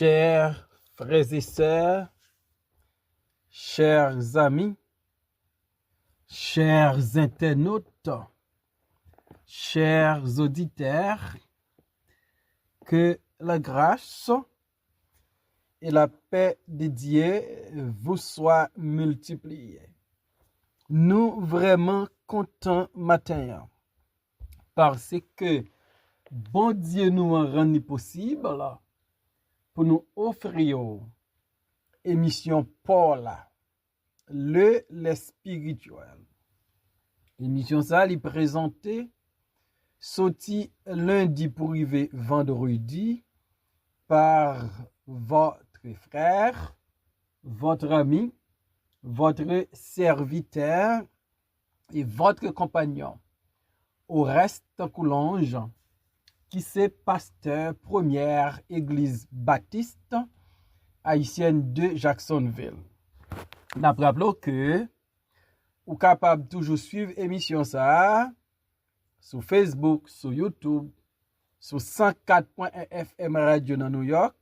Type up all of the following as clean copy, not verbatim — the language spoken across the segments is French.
Chers frères et sœurs, chers amis, chers internautes, chers auditeurs, que la grâce et la paix de Dieu vous soient multipliées. Nous vraiment contents matin parce que bon Dieu nous a rendu possible pour nous offrir émission Paul, le spirituel. L'émission ça est présentée sorti lundi pour arriver vendredi par votre frère, votre ami, votre serviteur et votre compagnon. Oreste Coulange, qui c'est pasteur première église baptiste haïtienne de Jacksonville. Nous rappelons que vous êtes capable de toujours suivre l'émission ça sur Facebook, sur YouTube, sur 104.1 FM Radio dans New York,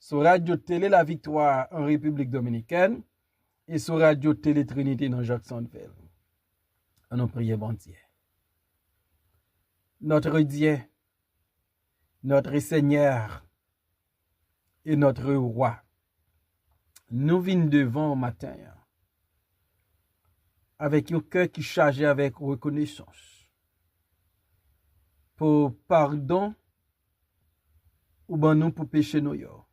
sur Radio Télé La Victoire en République Dominicaine et sur Radio Télé Trinité dans Jacksonville. On prie bon Dieu. Notre Dieu, notre Seigneur et notre Roi, nous venons devant au matin avec un cœur qui est chargé avec reconnaissance pour pardon ou ben nous pour péché nous yo.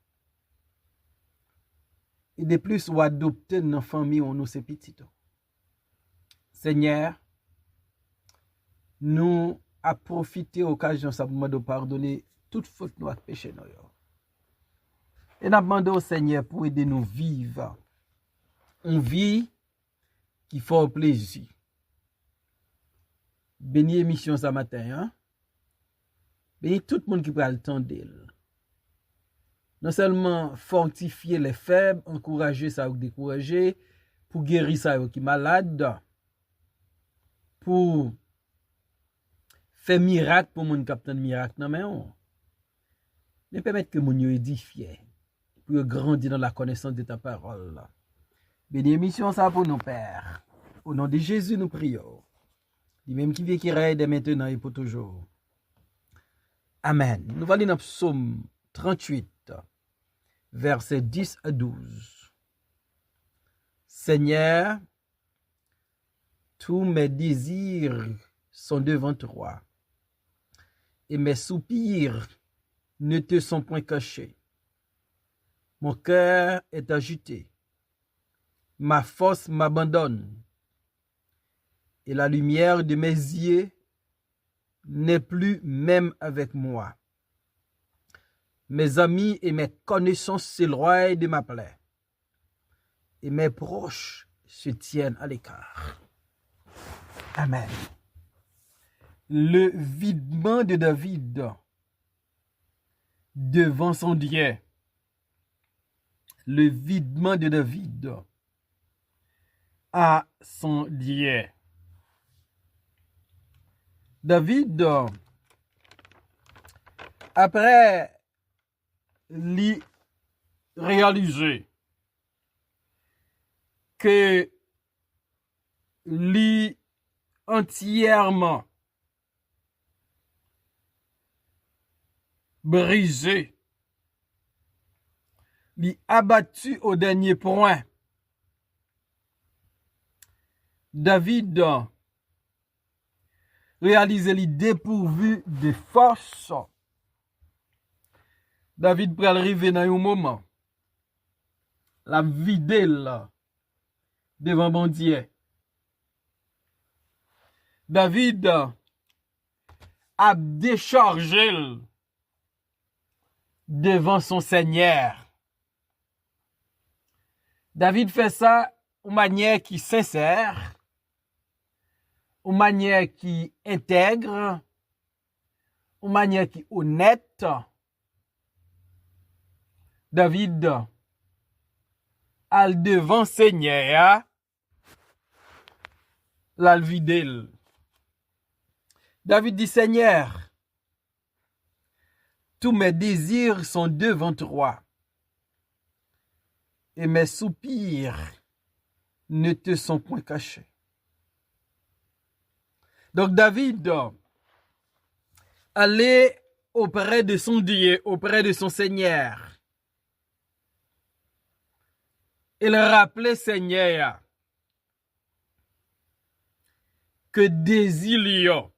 Et de plus ou adopter nos familles ou nous ces petits. Seigneur, nous a profité occasion simplement de pardonner toute faute nous et péché nous yo. Et nous demandons au Seigneur pour aider nous vivre une vie qui fait plaisir. Béni émission ce matin, béni tout le monde qui prend le temps d'elle. Non seulement fortifier les faibles, encourager ça ou décourager, pour guérir ça ou qui est malade, pour faire miracle pour mon capitaine miracle, non mais permettre que mon yo édifié, pour grandir dans la connaissance de ta parole. Béni émission ça pour nos pères. Au nom de Jésus nous prions. Lui même qui vit qui règne dès maintenant et pour toujours. Amen. Nous allons dans Psaume 38, versets 10 à 12. Seigneur, tous mes désirs sont devant toi, et mes soupirs ne te sont point cachés. Mon cœur est agité, ma force m'abandonne, et la lumière de mes yeux n'est plus même avec moi. Mes amis et mes connaissances s'éloignent de ma plaie, et mes proches se tiennent à l'écart. Amen. Le videment de David devant son Dieu. Le videment de David à son Dieu. David, après l'y réaliser que l'y entièrement brisé, l'y abattu au dernier point, David réaliser les dépourvu de force. David pral arriver dans un moment la vider devant bon Dieu. David a déchargé devant son Seigneur. David fait ça de manière qui sincère, une manière qui intègre, une manière qui honnête. David al devant Seigneur la videl. David dit Seigneur, tous mes désirs sont devant toi et mes soupirs ne te sont point cachés. Donc David allait auprès de son Dieu, auprès de son Seigneur. Il rappelait Seigneur que désir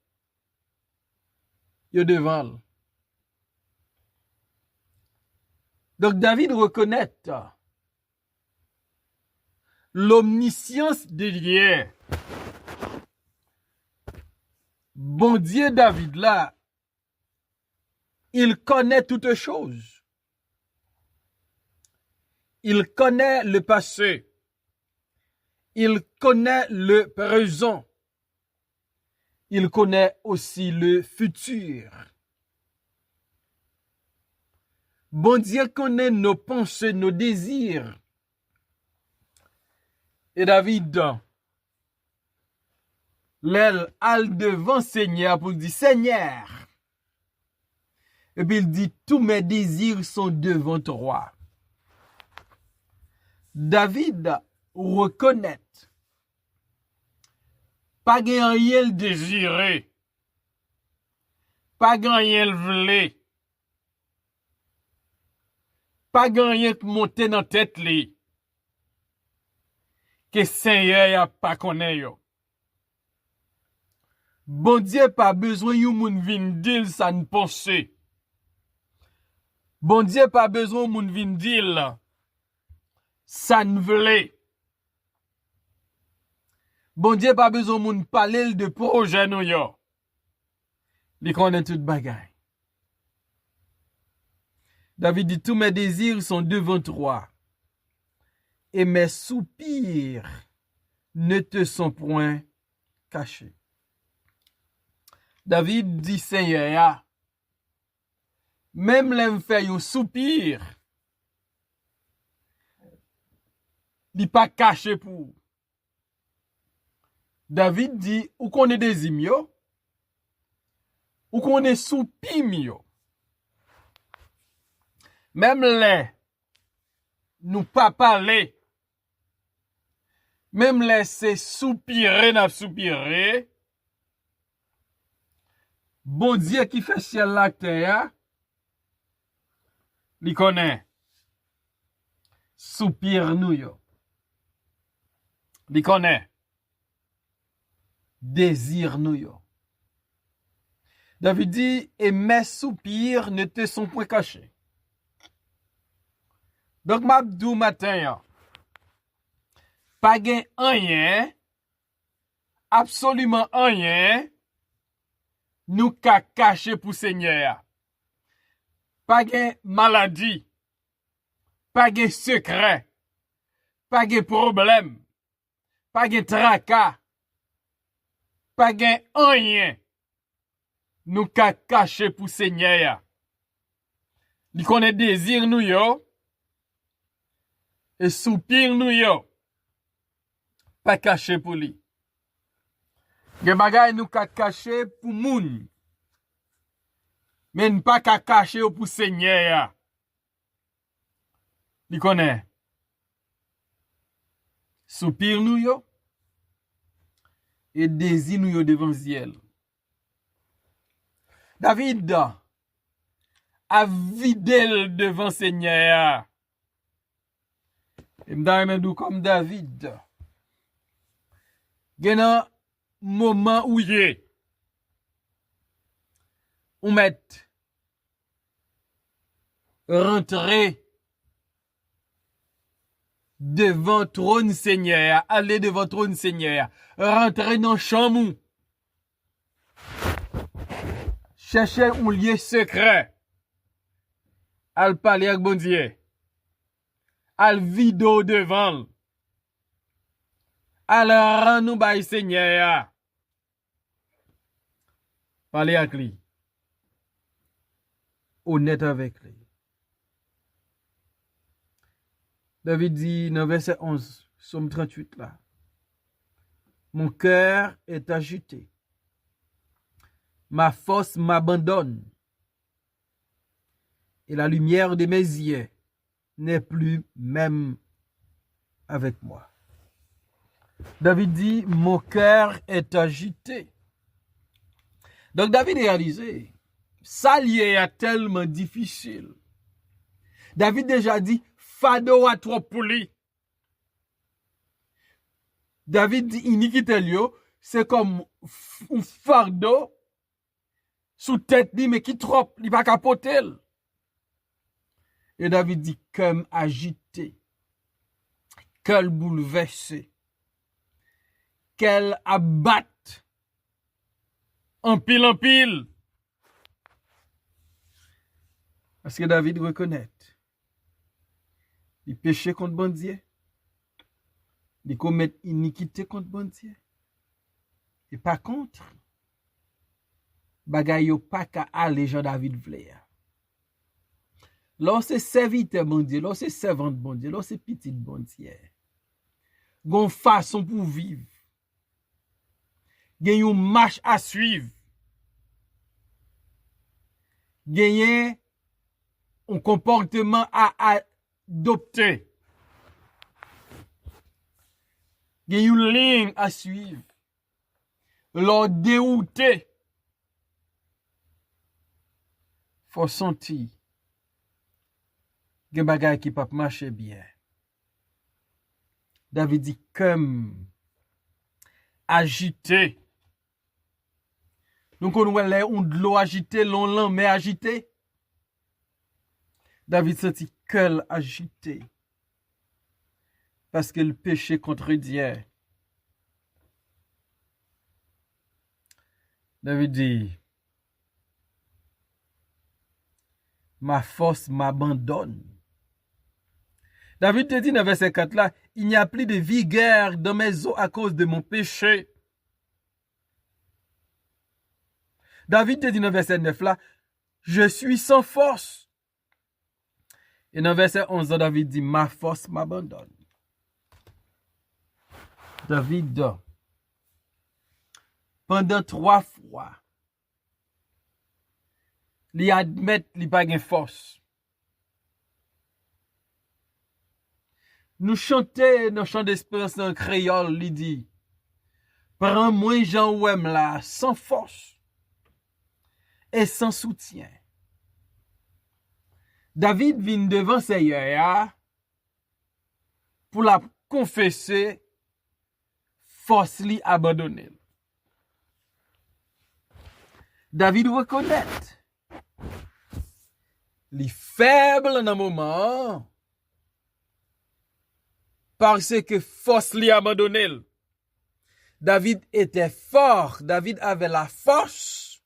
yo devant. Donc David reconnaît l'omniscience de Dieu. Bon Dieu David là, il connaît toutes choses. Il connaît le passé. Il connaît le présent. Il connaît aussi le futur. Bon Dieu connaît nos pensées, nos désirs. Et David, l'aile al devant Seigneur pour dire Seigneur. Et puis il dit tous mes désirs sont devant toi. David reconnaît pas rien désiré, pas rien voulait, pas rien monter dans tête li, que Seigneur a pas connaît yo. Bon Dieu pas besoin yon moun vin dil sa ne pense. Bon Dieu pas besoin moun vin dil ça ne voulait. Bon Dieu pas besoin moun parler de projet nou yo. Li connaît tout bagay. David dit tous mes désirs sont devant toi et mes soupirs ne te sont point cachés. David dit Seigneur, même l'aime fait un soupir, li pas caché pour. David dit, ou qu'on est des imyo, ou qu'on est soupir. Même les, nous pas parler, même les c'est soupirer, n'a soupirer. Bon Dieu qui fait ciel la terre, li connaît. Soupir nous yo. Li connaît. Désir nous yo. David dit, et mes soupirs ne te sont point cachés. Donc, m'abdou matin, pas gen rien, absolument rien, nous ka caché pour Seigneur. Pas gen maladie, pas gen secret, pas gen problème, pas gen tracas, pas gen rien, nous ka caché pour Seigneur. Li connaît désir nous yo, et soupir nous yo, pas caché pour lui. Gen bagay nous ka caché pour moun, mais pas ka caché pour Seigneur. Li connaît. Soupir nous yo, et désir nous yo devant ciel. David a vidé devant Seigneur. Et m'dou comme David. Gen un moment où yé. On met rentrer devant trône Seigneur, aller devant trône Seigneur, rentrer dans chambre. Chercher un lieu secret. Al parler avec bon Dieu. Al vido devant. Al rend nous bay Seigneur. Parler avec lui. Honnête avec lui. David dit dans verset 11, Psaume 38 là. Mon cœur est agité. Ma force m'abandonne. Et la lumière de mes yeux n'est plus même avec moi. David dit, mon cœur est agité. Donc David réalisé, ça lié est tellement difficile. David déjà dit, fado à trop pour lui. David dit, iniquité liyo, c'est comme un fardeau sous tête li, mais qui trop, il va capoter. Et David dit, comme agité, quel bouleversé, quel abatte, en pile. Parce que David reconnaît, il péché contre bon Dieu, il commet iniquité contre bon Dieu. Et par contre, bagay yo pas ka aller Jean David vle. Lorsque serviteur bon Dieu, lorsque servante bon Dieu, lorsque petite bon Dieu, gon façon pour vivre, gen yon marche à suivre, gen un comportement à adopter, gen yon ligne à suivre, leur dérouter, faut sentir gen bagay qui pas marcher bien. David dit comme agité. Donc on voit on de l'eau agité, l'on mais agité. David sentit cœur agité. Parce que le péché contre Dieu. David dit, ma force m'abandonne. David te dit dans verset 4 là, il n'y a plus de vigueur dans mes os à cause de mon péché. David te dit dans verset 9 là, je suis sans force. Et dans verset 11, David dit, ma force m'abandonne. David, pendant 3 fois, il admet qu'il n'a pas de force. Nous chantons dans chant d'espérance en créole, il dit, prends-moi Jean Ouem là, sans force et sans soutien. David vient devant Seigneur pour la confesser, force li abandonner. David reconnaît les faibles dans le moment parce que force li abandonné. David était fort, David avait la force,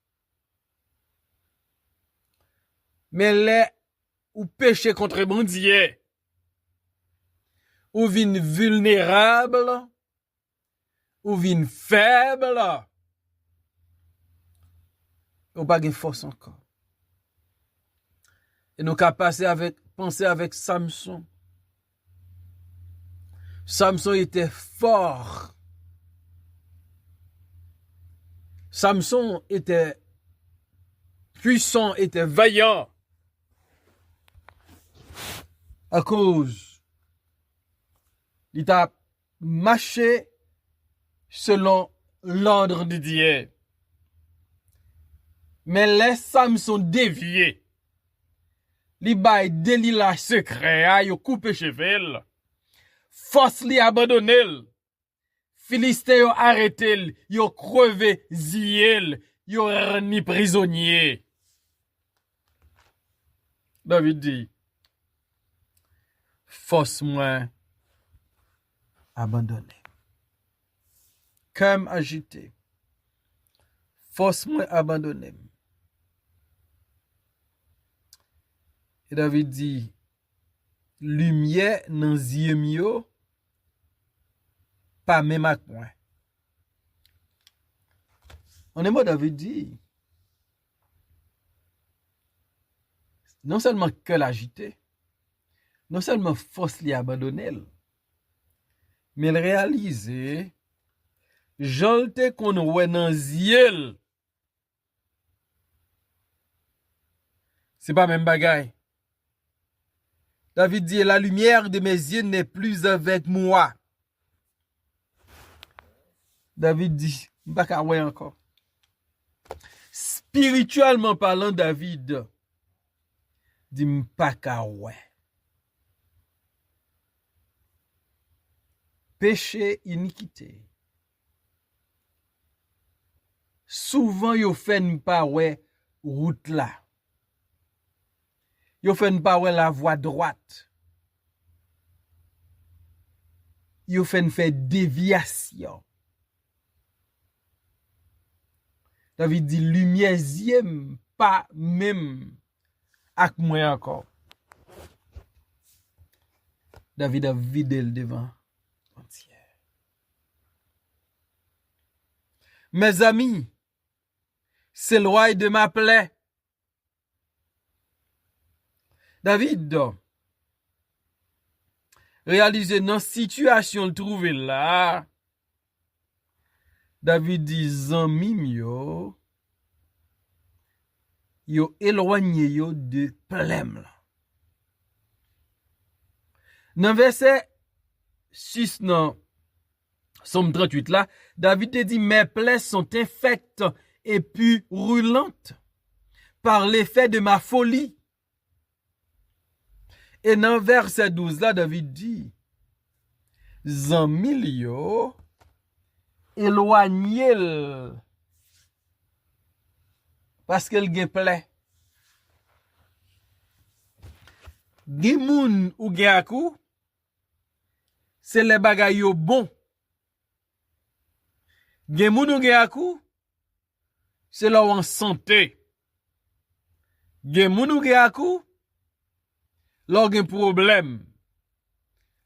mais les ou péché contre bon Dieu, ou vin vulnérable, ou vin faible, ou pas de force encore. Et nous avons penser avec Samson. Samson était fort. Samson était puissant, était vaillant. À cause, il a marché selon l'ordre de Dieu. Mais les Samson dévié. Li bay Delila secret, yo coupe chevel. Force li abandonné. Philistin yo arrêté, yo crevé ziel, yo reni prisonnier. David dit, force moi abandonné. Comme agité. Force moi abandonné. Et David dit, lumière dans yeux mio, pas même à point. En est mot, David dit, non seulement cœur agité, non seulement force li abandonné, mais il réalise, jolte qu'on ouais dans yeux. C'est pas même bagaille. David dit, la lumière de mes yeux n'est plus avec moi. David dit, m'pa ouais encore. Spirituellement parlant, David dit, m'pa ouais. Péché, iniquité. Souvent, yo fait m'pa ouais route là. Yo fait m'pa ouais la voie droite. Yo fait déviation. David dit, lumière yem pas même ak moi encore. David a vidé le devant entier. Mes amis, c'est le roi de ma plaie. David, réalisé dans situation le trouver là. David dit, zanmi yo éloigné yo de plem là. Dans verset 6 dans Somme 38 là, David te dit, mes plaies sont infectes et puis roulantes par l'effet de ma folie. Et dans verset 12 là, David dit, zanmi yo éloigné parce qu'elle gen plaît. Gen moun ou gen akou, c'est les bagay yo bon. Gen moun ou gen akou, c'est là en santé. Gen moun ou gen akou, là gen problème.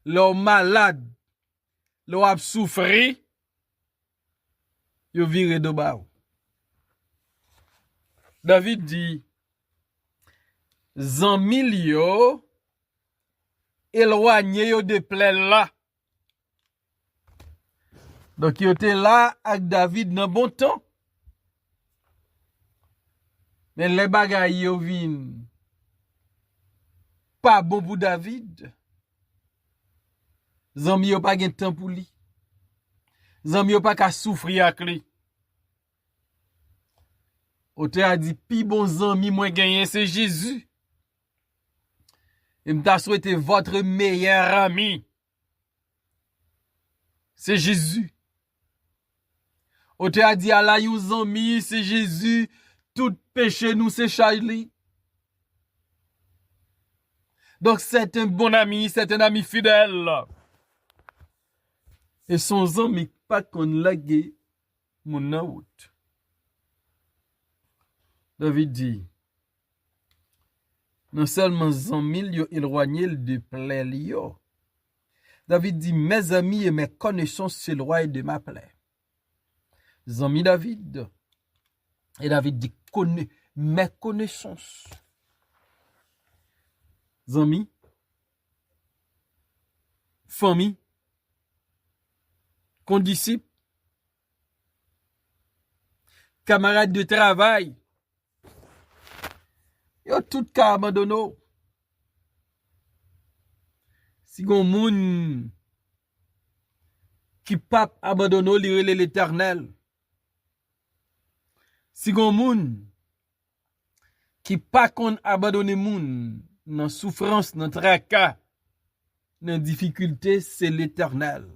Là malade, là ap souffri, yo vire de ba ou. David dit, zanmi yo éloigné yo de plaies là. Donc yo te là avec David dans bon temps. Mais les bagay yo vin pas bon pour David. Zanmi yo pas gen temps pour lui. Zanmi yo pas ka souffrir avec lui. Ote a dit, pi bon zanmi moi gagné c'est Jésus. Et m'ta souhaité votre meilleur ami. C'est Jésus. Ote a dit, ala yon zanmi, c'est Jésus. Tout péché nous c'est Charlie. Donc c'est un bon ami, c'est un ami fidèle. Et son zanmi pas qu'on lague mon out. David dit, non seulement zanmi yo éloigné de plaie yo. David dit, mes amis et mes connaissances s'éloignent de ma plaie. Zanmi David. Et David dit, mes connaissances. Zanmi, famille, condisciples, camarades de travail, yo tout ka abandonné. Si gon moun qui pas abandonné li l'Éternel. Si gon moun qui pas kon abandonné moun dans souffrance, dans tracas, dans difficulté, c'est l'Éternel.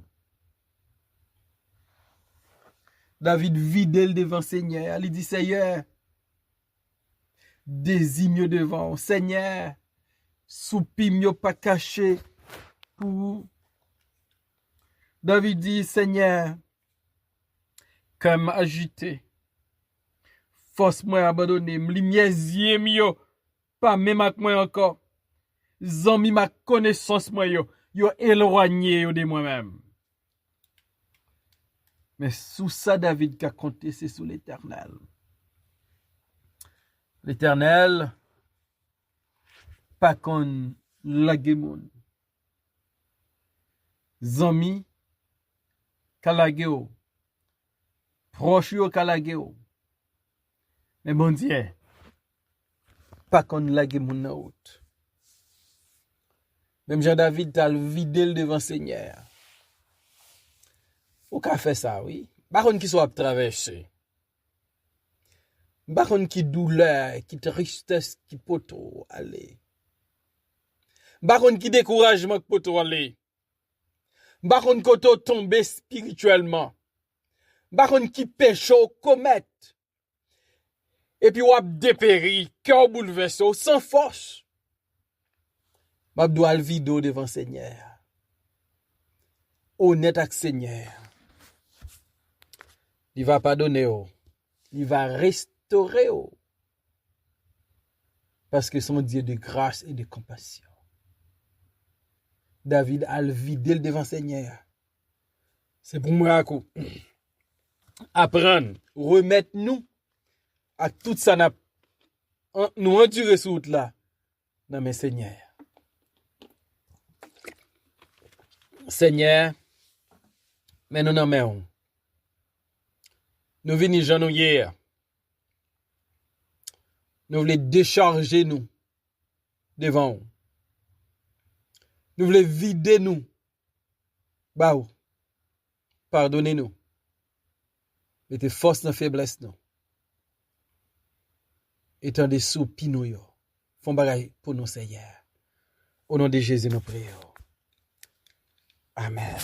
David vide devant Seigneur, il dit Seigneur, désigne devant Seigneur, soupim pas caché pour David dit Seigneur, comme agité, force moi abandonner, lumière yem yo, pas même avec moi encore. Zanmi ma connaissance moi yo éloigné yo de moi-même. Mais sous ça David qu'a compté c'est sous l'Éternel. L'Éternel pas kon lage moun. Zanmi kalage yo. Proche yo kalage yo. Mais bon Dieu pas kon lage moun nan out. Même Jean-David t'a vidé devant Seigneur. Ou qu'a fait ça, oui. Baron qui soit traversé. Baron qui douleur, qui tristesse, qui poto aller. Baron qui découragement qui poto aller. Baron koto tombe spirituellement. Baron qui pêche au comète. Et puis wap dépéri, cœur bouleversé, sans force. Mabdou al vido devant Seigneur. Honnête avec Seigneur. Il va pardonner. Il va restaurer. Parce que son Dieu de grâce et de compassion. David a le vidé devant Seigneur. C'est pour moi apprendre, remettre nous à tout ça nous endurer sur route là dans mes Seigneur. Seigneur, mais nous n'en mettons. Nous venons jean nous hier. Nous voulons décharger nous devant vous. Nous voulons vider nous. Bah, pardonnez-nous. Mettez force dans la faiblesse nous. Étant des soupis nous yo. Font bagaille pour nous Seigneur. Au nom de Jésus nous prions. Amen.